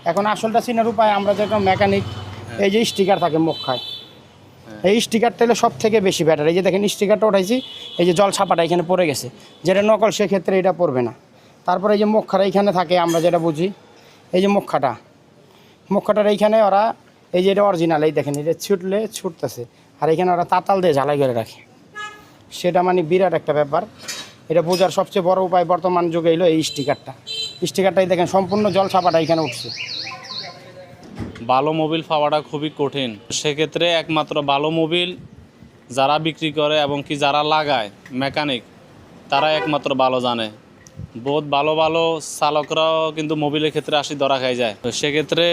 এখন আসলটা চিনার উপায় আমরা যেরকম মেকানিক এই যে স্টিকার থাকে মুখ খায়, এই স্টিকারটা হলে সব থেকে বেশি ব্যাটার। এই যে দেখেন স্টিকারটা উঠাইছি, এই যে জল ছাপাটা এখানে পড়ে গেছে, যেটা নকল সেক্ষেত্রে এটা পড়বে না। তারপরে এই যে মুখাটা এইখানে থাকে, আমরা যেটা বুঝি এই যে মুখাটার এইখানে ওরা এই যে এটা অরিজিনাল, এই দেখেন এটা ছুটলে ছুটতেছে, আর এখানে ওরা তাতাল দিয়ে ঝালাই করে রাখে, সেটা মানে বিরাট একটা ব্যাপার। এটা বোঝার সবচেয়ে বড় উপায় বর্তমান যুগে এলো এই স্টিকারটাই দেখেন সম্পূর্ণ জল ছাপাটা এখানে উঠছে। ভালো মোবিল পাওয়াটা খুবই কঠিন, সেক্ষেত্রে একমাত্র ভালো মোবিল যারা বিক্রি করে এবং কি যারা লাগায় মেকানিক, তারা একমাত্র ভালো জানে। বহুত ভালো ভালো চালকরাও কিন্তু মোবিলের ক্ষেত্রে আসি ধরা খাই যায়। তো সেক্ষেত্রে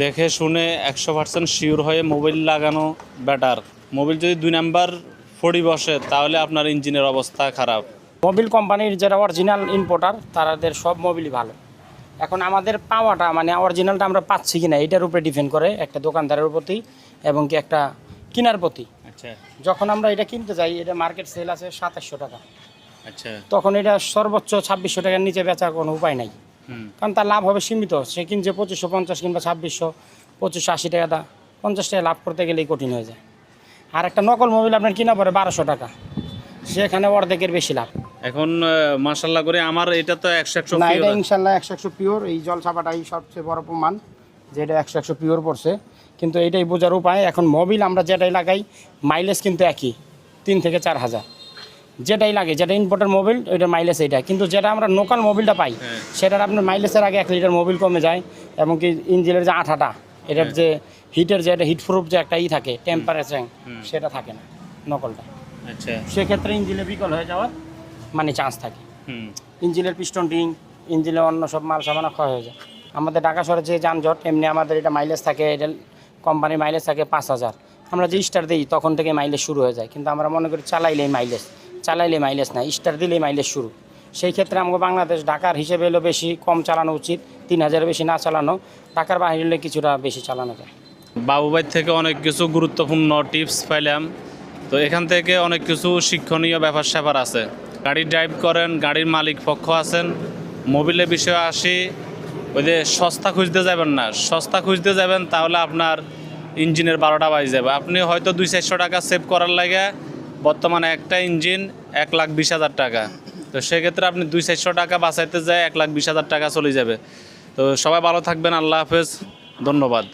দেখে শুনে 100% শিওর হয়ে মোবিল লাগানো বেটার। মোবিল যদি 2 নাম্বার ফড়ি বসে তাহলে আপনার ইঞ্জিনের অবস্থা খারাপ। মোবিল কোম্পানির যারা অরিজিনাল ইম্পোর্টার তাদের সব মোবিলই ভালো। এখন আমাদের পাওয়াটা মানে অরিজিনালটা আমরা পাচ্ছি কিনা এটার উপরে ডিপেন্ড করে একটা দোকানদারের প্রতি এবং কি একটা কেনার প্রতি। আচ্ছা যখন আমরা এটা কিনতে যাই, এটা মার্কেট সেল আছে 2700 টাকা, আচ্ছা, তখন এটা সর্বোচ্চ 2600 টাকার নিচে বেচার কোনো উপায় নাই, কারণ তার লাভ হবে সীমিত। সে কিনছে 2550 কিংবা 2600, 2580 টাকা, 50 টাকা লাভ করতে গেলেই কঠিন হয়ে যায়। আর একটা নকল মোবিল আপনার কিনা পড়ে 1200 টাকা, সেখানে অর্ধেকের বেশি লাভ। এখন মাশাআল্লাহ করে আমার এটা তো 100 না, এটা ইনশাল্লাহ 100 পিওর। এই জল ছাপাটাই সবচেয়ে বড় প্রমাণ যে এটা 100 পিওর পড়ছে। কিন্তু এটাই বোঝার উপায়, এখন মোবিল আমরা যেটাই লাগাই মাইলেজ কিন্তু একই 3 থেকে 4000, যেটাই লাগে, যেটা ইম্পোর্টের মোবিল ওইটার মাইলেজ এইটা। কিন্তু যেটা আমরা লোকাল মোবিলটা পাই সেটার আপনার মাইলেজের আগে 1 লিটার মোবিল কমে যায়, এবং কি ইঞ্জিনের যে আঠাটা, এটার যে হিটের যে একটা হিটপ্রুফ যে একটা থাকে টেম্পারেচার, সেটা থাকে না নকলটা। আচ্ছা, সেক্ষেত্রে ইঞ্জিনে বিকল হয়ে যাওয়ার মানে চান্স থাকে। ইঞ্জিনের পিস্টন রিং, ইঞ্জিনের অন্য সব মাল সামানা ক্ষয় হয়ে যায়। আমাদের ঢাকা শহরে যে যানজট, এমনি আমাদের এটা মাইলেজ থাকে, এটা কোম্পানির মাইলেজ থাকে 5000। আমরা যে স্টার দিই তখন থেকে মাইলেজ শুরু হয়ে যায়, কিন্তু আমরা মনে করি চালাইলেই মাইলেজ না, স্টার দিলেই মাইলেজ শুরু। সেই ক্ষেত্রে আমাকে বাংলাদেশ ঢাকার হিসেবে এলো বেশি কম চালানো উচিত, 3000 বেশি না চালানো, ঢাকার বাইরে হলে কিছুটা বেশি চালানো যায়। বাবু ভাই থেকে অনেক কিছু গুরুত্বপূর্ণ টিপস পাইলাম। তো এখান থেকে অনেক কিছু শিক্ষণীয় ব্যাপার স্যাপার আছে। গাড়ি ড্রাইভ করেন, গাড়ির মালিক পক্ষ আছেন, মোবিলের বিষয়ে আসি, ওই যে সস্তা খুঁজতে যাবেন না। সস্তা খুঁজতে যাবেন তাহলে আপনার ইঞ্জিনের 12টা বাজে যাবে। আপনি হয়তো 200-400 টাকা সেভ করার লাগে বর্তমানে একটা ইঞ্জিন 1,20,000 টাকা। তো সেক্ষেত্রে আপনি 200-400 টাকা বাঁচাইতে যায় 1,20,000 টাকা চলে যাবে। তো সবাই ভালো থাকবেন, আল্লাহ হাফেজ, ধন্যবাদ।